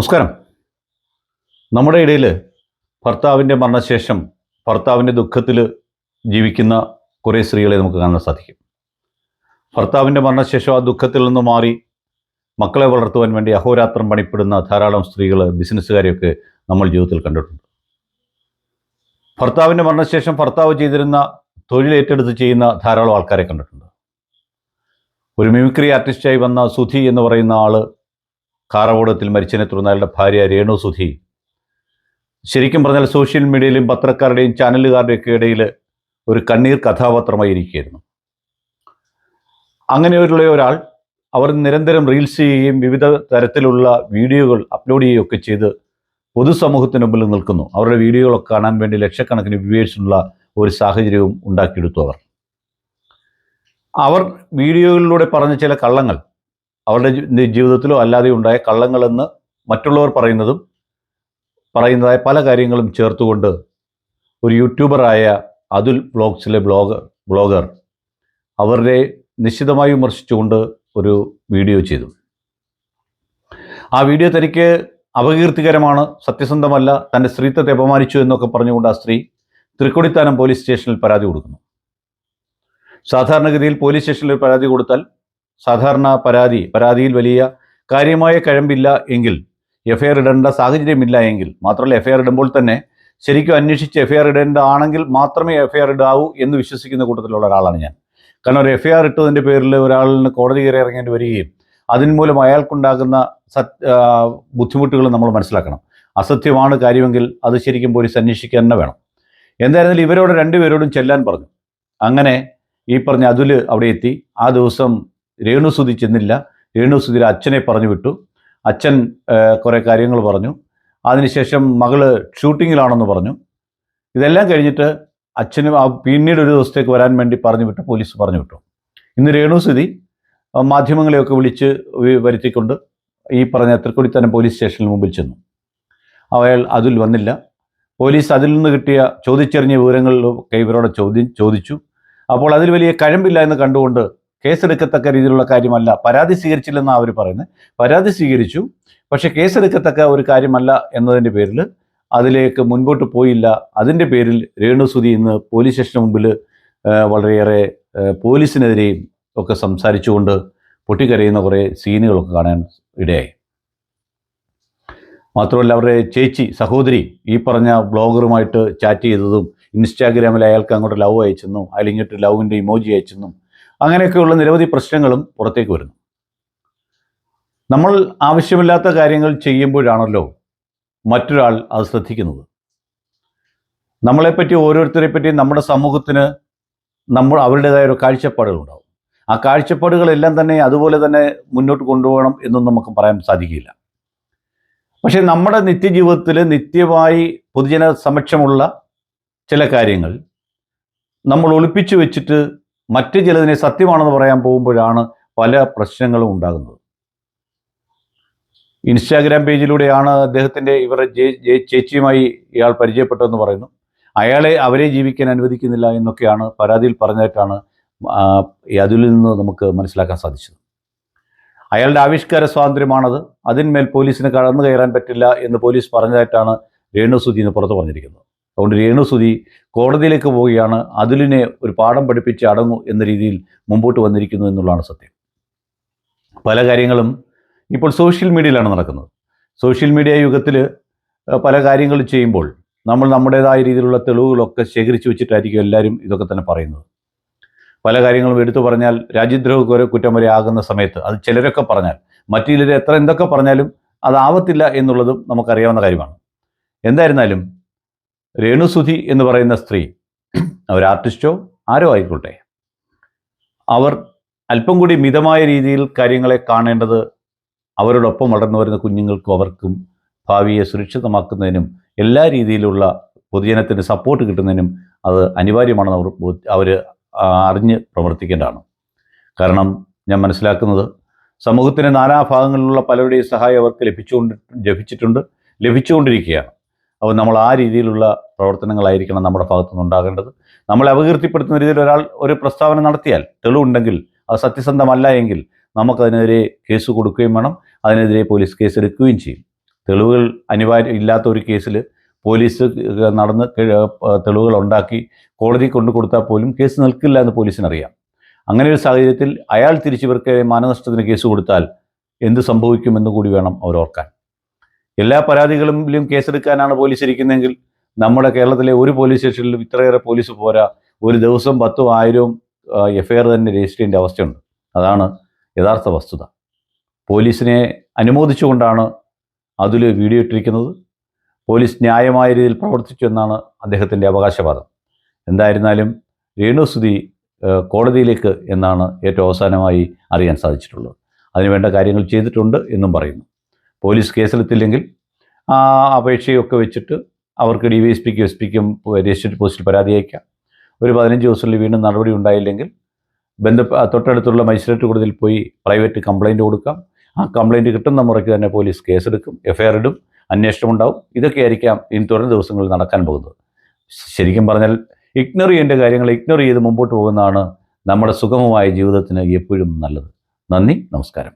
നമസ്കാരം. നമ്മുടെ ഇടയിൽ ഭർത്താവിൻ്റെ മരണശേഷം ഭർത്താവിൻ്റെ ദുഃഖത്തിൽ ജീവിക്കുന്ന കുറേ സ്ത്രീകളെ നമുക്ക് കാണാൻ സാധിക്കും. ഭർത്താവിൻ്റെ മരണശേഷം ആ ദുഃഖത്തിൽ നിന്ന് മാറി മക്കളെ വളർത്തുവാൻ വേണ്ടി അഹോരാത്രം പണിപ്പെടുന്ന ധാരാളം സ്ത്രീകൾ, ബിസിനസ്സുകാരെയൊക്കെ നമ്മൾ ജീവിതത്തിൽ കണ്ടിട്ടുണ്ട്. ഭർത്താവിൻ്റെ മരണശേഷം ഭർത്താവ് ചെയ്തിരുന്ന തൊഴിലേറ്റെടുത്ത് ചെയ്യുന്ന ധാരാളം ആൾക്കാരെ കണ്ടിട്ടുണ്ട്. ഒരു മിമിക്രി ആർട്ടിസ്റ്റായി വന്ന സുധി എന്ന് പറയുന്ന ആൾ കാറപകടത്തിൽ മരിച്ചതിനെ തുടർന്ന് അയാളുടെ ഭാര്യ രേണു സുധി ശരിക്കും പറഞ്ഞാൽ സോഷ്യൽ മീഡിയയിലും പത്രക്കാരുടെയും ചാനലുകാരുടെയൊക്കെ ഇടയിൽ ഒരു കണ്ണീർ കഥാപാത്രമായി ഇരിക്കുകയായിരുന്നു. അങ്ങനെയുള്ള ഒരാൾ അവർ നിരന്തരം റീൽസ് ചെയ്യുകയും വിവിധ തരത്തിലുള്ള വീഡിയോകൾ അപ്ലോഡ് ചെയ്യുകയൊക്കെ ചെയ്ത് പൊതുസമൂഹത്തിന് മുമ്പിൽ നിൽക്കുന്നു. അവരുടെ വീഡിയോകളൊക്കെ കാണാൻ വേണ്ടി ലക്ഷക്കണക്കിന് വ്യൂവേഴ്സുള്ള ഒരു സാഹചര്യവും ഉണ്ടാക്കിയെടുത്തു. അവർ വീഡിയോകളിലൂടെ പറഞ്ഞ ചില കള്ളങ്ങൾ, അവരുടെ ജീവിതത്തിലോ അല്ലാതെ ഉണ്ടായ കള്ളങ്ങളെന്ന് മറ്റുള്ളവർ പറയുന്നതായ പല കാര്യങ്ങളും ചേർത്തുകൊണ്ട് ഒരു യൂട്യൂബറായ അതുൽ വ്ളോഗ്സിലെ ബ്ലോഗർ അവരുടെ നിശ്ചിതമായി വിമർശിച്ചുകൊണ്ട് ഒരു വീഡിയോ ചെയ്തു. ആ വീഡിയോ തനിക്ക് അപകീർത്തികരമാണ്, സത്യസന്ധമല്ല, തൻ്റെ സ്ത്രീത്വത്തെ അപമാനിച്ചു എന്നൊക്കെ പറഞ്ഞുകൊണ്ട് ആ സ്ത്രീ തൃക്കൊടിത്താനം പോലീസ് സ്റ്റേഷനിൽ പരാതി കൊടുക്കുന്നു. സാധാരണഗതിയിൽ പോലീസ് സ്റ്റേഷനിൽ പരാതി കൊടുത്താൽ സാധാരണ പരാതിയിൽ വലിയ കാര്യമായ കഴമ്പില്ല എങ്കിൽ, എഫ്ഐആർ ഇടേണ്ട സാഹചര്യമില്ല എങ്കിൽ, മാത്രമല്ല എഫ്ഐആർ ഇടുമ്പോൾ തന്നെ ശരിക്കും അന്വേഷിച്ച് എഫ്ഐആർ ഇടേണ്ട ആണെങ്കിൽ മാത്രമേ എഫ്ഐആർ ഇടാവൂ എന്ന് വിശ്വസിക്കുന്ന കൂട്ടത്തിലുള്ള ഒരാളാണ് ഞാൻ. കാരണം ഒരു എഫ്ഐആർ ഇട്ടതിൻ്റെ പേരിൽ ഒരാളിന് കോടതി കയറി ഇറങ്ങേണ്ടി വരികയും അതിന് മൂലം അയാൾക്കുണ്ടാകുന്ന ബുദ്ധിമുട്ടുകൾ നമ്മൾ മനസ്സിലാക്കണം. അസത്യമാണ് കാര്യമെങ്കിൽ അത് ശരിക്കും പോലീസ് അന്വേഷിക്കാൻ തന്നെ വേണം. എന്തായിരുന്നാലും ഇവരോട് രണ്ടുപേരോടും ചെല്ലാൻ പറഞ്ഞു. അങ്ങനെ ഈ പറഞ്ഞ അതുൽ അവിടെ എത്തി. ആ ദിവസം രേണുസുതി ചെന്നില്ല. രേണുസുതിയുടെ അച്ഛനെ പറഞ്ഞു വിട്ടു. അച്ഛൻ കുറേ കാര്യങ്ങൾ പറഞ്ഞു. അതിനുശേഷം മകള് ഷൂട്ടിങ്ങിലാണെന്ന് പറഞ്ഞു. ഇതെല്ലാം കഴിഞ്ഞിട്ട് അച്ഛനും പിന്നീട് ഒരു ദിവസത്തേക്ക് വരാൻ വേണ്ടി പറഞ്ഞു വിട്ടു, പോലീസ് പറഞ്ഞു വിട്ടു. ഇന്ന് രേണുസുതി മാധ്യമങ്ങളെയൊക്കെ വിളിച്ച് വരുത്തിക്കൊണ്ട് ഈ പറഞ്ഞ തൃക്കൊടിത്താനം പോലീസ് സ്റ്റേഷന് മുമ്പിൽ ചെന്നു. അതുൽ വന്നില്ല. പോലീസ് അതിൽ നിന്ന് കിട്ടിയ ചോദിച്ചറിഞ്ഞ വിവരങ്ങളിലൊക്കെ ഇവരോട് ചോദിച്ചു. അപ്പോൾ അതിൽ വലിയ കഴമ്പില്ല എന്ന് കണ്ടുകൊണ്ട് കേസെടുക്കത്തക്ക രീതിയിലുള്ള കാര്യമല്ല, പരാതി സ്വീകരിച്ചില്ലെന്നാണ് അവർ പറയുന്നത്. പരാതി സ്വീകരിച്ചു, പക്ഷേ കേസെടുക്കത്തക്ക ഒരു കാര്യമല്ല എന്നതിൻ്റെ പേരിൽ അതിലേക്ക് മുൻപോട്ട് പോയില്ല. അതിൻ്റെ പേരിൽ രേണുസുതി ഇന്ന് പോലീസ് സ്റ്റേഷന് മുമ്പിൽ വളരെയേറെ പോലീസിനെതിരെയും ഒക്കെ സംസാരിച്ചുകൊണ്ട് പൊട്ടിക്കരയുന്ന കുറേ സീനുകളൊക്കെ കാണാൻ ഇടയായി. മാത്രമല്ല അവരുടെ സഹോദരി ഈ പറഞ്ഞ ബ്ലോഗറുമായിട്ട് ചാറ്റ് ചെയ്തതും ഇൻസ്റ്റാഗ്രാമിൽ അയാൾക്ക് അങ്ങോട്ട് ലവ് അയച്ചെന്നും അയാൾ ഇങ്ങോട്ട് ലവിൻ്റെ ഇമോജി അയച്ചെന്നും അങ്ങനെയൊക്കെയുള്ള നിരവധി പ്രശ്നങ്ങളും പുറത്തേക്ക് വരുന്നു. നമ്മൾ ആവശ്യമില്ലാത്ത കാര്യങ്ങൾ ചെയ്യുമ്പോഴാണല്ലോ മറ്റൊരാൾ അത് ശ്രദ്ധിക്കുന്നത്. നമ്മളെപ്പറ്റി, ഓരോരുത്തരെ പറ്റി നമ്മുടെ സമൂഹത്തിന് അവരുടേതായ ഒരു കാഴ്ചപ്പാടുകളുണ്ടാവും. ആ കാഴ്ചപ്പാടുകളെല്ലാം തന്നെ അതുപോലെ തന്നെ മുന്നോട്ട് കൊണ്ടുപോകണം എന്നും നമുക്ക് പറയാൻ സാധിക്കില്ല. പക്ഷേ നമ്മുടെ നിത്യജീവിതത്തിൽ നിത്യമായി പൊതുജന സമക്ഷമുള്ള ചില കാര്യങ്ങൾ നമ്മൾ ഒളിപ്പിച്ചു വെച്ചിട്ട് മറ്റ് ചിലതിനെ സത്യമാണെന്ന് പറയാൻ പോകുമ്പോഴാണ് പല പ്രശ്നങ്ങളും ഉണ്ടാകുന്നത്. ഇൻസ്റ്റാഗ്രാം പേജിലൂടെയാണ് അദ്ദേഹത്തിൻ്റെ ഇവരുടെ ചേച്ചിയുമായി ഇയാൾ പരിചയപ്പെട്ടതെന്ന് പറയുന്നു. അവരെ ജീവിക്കാൻ അനുവദിക്കുന്നില്ല എന്നൊക്കെയാണ് പരാതിയിൽ പറഞ്ഞതായിട്ടാണ് അതിൽ നിന്ന് നമുക്ക് മനസ്സിലാക്കാൻ സാധിച്ചത്. അയാളുടെ ആവിഷ്കാര സ്വാതന്ത്ര്യമാണത്, അതിന്മേൽ പോലീസിന് കടന്നു കയറാൻ പറ്റില്ല എന്ന് പോലീസ് പറഞ്ഞതായിട്ടാണ് രേണുസുതി ഇന്ന് പുറത്ത് പറഞ്ഞിരിക്കുന്നത്. അതുകൊണ്ട് രേണുസുതി കോടതിയിലേക്ക് പോവുകയാണ്. അതുലിനെ ഒരു പാഠം പഠിപ്പിച്ച് അടങ്ങൂ എന്ന രീതിയിൽ മുമ്പോട്ട് വന്നിരിക്കുന്നു എന്നുള്ളതാണ് സത്യം. പല കാര്യങ്ങളും ഇപ്പോൾ സോഷ്യൽ മീഡിയയിലാണ് നടക്കുന്നത്. സോഷ്യൽ മീഡിയ യുഗത്തിൽ പല കാര്യങ്ങൾ ചെയ്യുമ്പോൾ നമ്മൾ നമ്മുടേതായ രീതിയിലുള്ള തെളിവുകളൊക്കെ ശേഖരിച്ച് വെച്ചിട്ടായിരിക്കും എല്ലാവരും ഇതൊക്കെ തന്നെ പറയുന്നത്. പല കാര്യങ്ങളും എടുത്തു പറഞ്ഞാൽ രാജ്യദ്രോഹ കുറ്റം വരെ ആകുന്ന സമയത്ത് അത് ചിലരൊക്കെ പറഞ്ഞാൽ മറ്റു ചിലർ എന്തൊക്കെ പറഞ്ഞാലും അതാവത്തില്ല എന്നുള്ളതും നമുക്കറിയാവുന്ന കാര്യമാണ്. എന്തായിരുന്നാലും രേണുസുതി എന്ന് പറയുന്ന സ്ത്രീ, അവർ ആർട്ടിസ്റ്റോ ആരോ ആയിക്കോട്ടെ, അവർ അല്പം കൂടി മിതമായ രീതിയിൽ കാര്യങ്ങളെ കാണേണ്ടത് അവരോടൊപ്പം വളർന്നു വരുന്ന കുഞ്ഞുങ്ങൾക്കും അവർക്കും ഭാവിയെ സുരക്ഷിതമാക്കുന്നതിനും എല്ലാ രീതിയിലുള്ള പൊതുജനത്തിന് സപ്പോർട്ട് കിട്ടുന്നതിനും അത് അനിവാര്യമാണെന്ന് അവർ അറിഞ്ഞ് പ്രവർത്തിക്കേണ്ടതാണ്. കാരണം ഞാൻ മനസ്സിലാക്കുന്നത് സമൂഹത്തിൻ്റെ നാനാഭാഗങ്ങളിലുള്ള പലരുടെയും സഹായം അവർക്ക് ലഭിച്ചുകൊണ്ടിരിക്കുകയാണ്. അപ്പോൾ നമ്മൾ ആ രീതിയിലുള്ള പ്രവർത്തനങ്ങളായിരിക്കണം നമ്മുടെ ഭാഗത്തുനിന്ന് ഉണ്ടാകേണ്ടത്. നമ്മളെ അപകീർത്തിപ്പെടുത്തുന്ന രീതിയിൽ ഒരാൾ ഒരു പ്രസ്താവന നടത്തിയാൽ, തെളിവുണ്ടെങ്കിൽ, അത് സത്യസന്ധമല്ല എങ്കിൽ നമുക്കതിനെതിരെ കേസ് കൊടുക്കുകയും വേണം, അതിനെതിരെ പോലീസ് കേസെടുക്കുകയും ചെയ്യും. തെളിവുകൾ ഇല്ലാത്ത ഒരു കേസിൽ പോലീസ് നടന്ന് തെളിവുകൾ ഉണ്ടാക്കി കോടതി കൊണ്ടു കൊടുത്താൽ പോലും കേസ് നിൽക്കില്ല എന്ന് പോലീസിനറിയാം. അങ്ങനെ ഒരു സാഹചര്യത്തിൽ അയാൾ തിരിച്ചിവർക്ക് മാനനഷ്ടത്തിന് കേസ് കൊടുത്താൽ എന്ത് സംഭവിക്കുമെന്ന് കൂടി വേണം അവർ ഓർക്കാൻ. എല്ലാ പരാതികളിലും കേസെടുക്കാനാണ് പോലീസ് ഇരിക്കുന്നതെങ്കിൽ നമ്മുടെ കേരളത്തിലെ ഒരു പോലീസ് സ്റ്റേഷനിലും ഇത്രയേറെ പോലീസ് പോരാ. ഒരു ദിവസം 10,000 1000 എഫ്ഐആർ തന്നെ രജിസ്റ്റർ ചെയ്യേണ്ട അവസ്ഥയുണ്ട്. അതാണ് യഥാർത്ഥ വസ്തുത. പോലീസിനെ അനുമോദിച്ചുകൊണ്ടാണ് അതിൽ വീഡിയോ ഇട്ടിരിക്കുന്നത്. പോലീസ് ന്യായമായ രീതിയിൽ പ്രവർത്തിച്ചു എന്നാണ് അദ്ദേഹത്തിൻ്റെ അവകാശവാദം. എന്തായിരുന്നാലും രേണുസുതി കോടതിയിലേക്ക് എന്നാണ് ഏറ്റവും അവസാനമായി അറിയാൻ സാധിച്ചിട്ടുള്ളത്. അതിനുവേണ്ട കാര്യങ്ങൾ ചെയ്തിട്ടുണ്ട് എന്നും പറയുന്നു. പോലീസ് കേസെടുത്തില്ലെങ്കിൽ ആ അപേക്ഷയൊക്കെ വെച്ചിട്ട് അവർക്ക് DYSPക്കും SP-ക്കും രജിസ്റ്റർ പോസ്റ്റിൽ പരാതി അയക്കാം. ഒരു 15 ദിവസത്തിൽ വീണ്ടും നടപടി ഉണ്ടായില്ലെങ്കിൽ തൊട്ടടുത്തുള്ള മജിസ്ട്രേറ്റ് കോടതിയിൽ പോയി പ്രൈവറ്റ് കംപ്ലയിൻറ്റ് കൊടുക്കാം. ആ കംപ്ലയിൻറ്റ് കിട്ടുന്ന മുറയ്ക്ക് തന്നെ പോലീസ് കേസെടുക്കും, എഫ്ഐആർ ഇടും, അന്വേഷണം ഉണ്ടാവും. ഇതൊക്കെയായിരിക്കാം ഇനി തുടർ ദിവസങ്ങളിൽ നടക്കാൻ പോകുന്നത്. ശരിക്കും പറഞ്ഞാൽ ഇഗ്നോർ ചെയ്യേണ്ട കാര്യങ്ങൾ ഇഗ്നോർ ചെയ്ത് മുമ്പോട്ട് പോകുന്നതാണ് നമ്മുടെ സുഗമമായ ജീവിതത്തിന് എപ്പോഴും നല്ലത്. നന്ദി, നമസ്കാരം.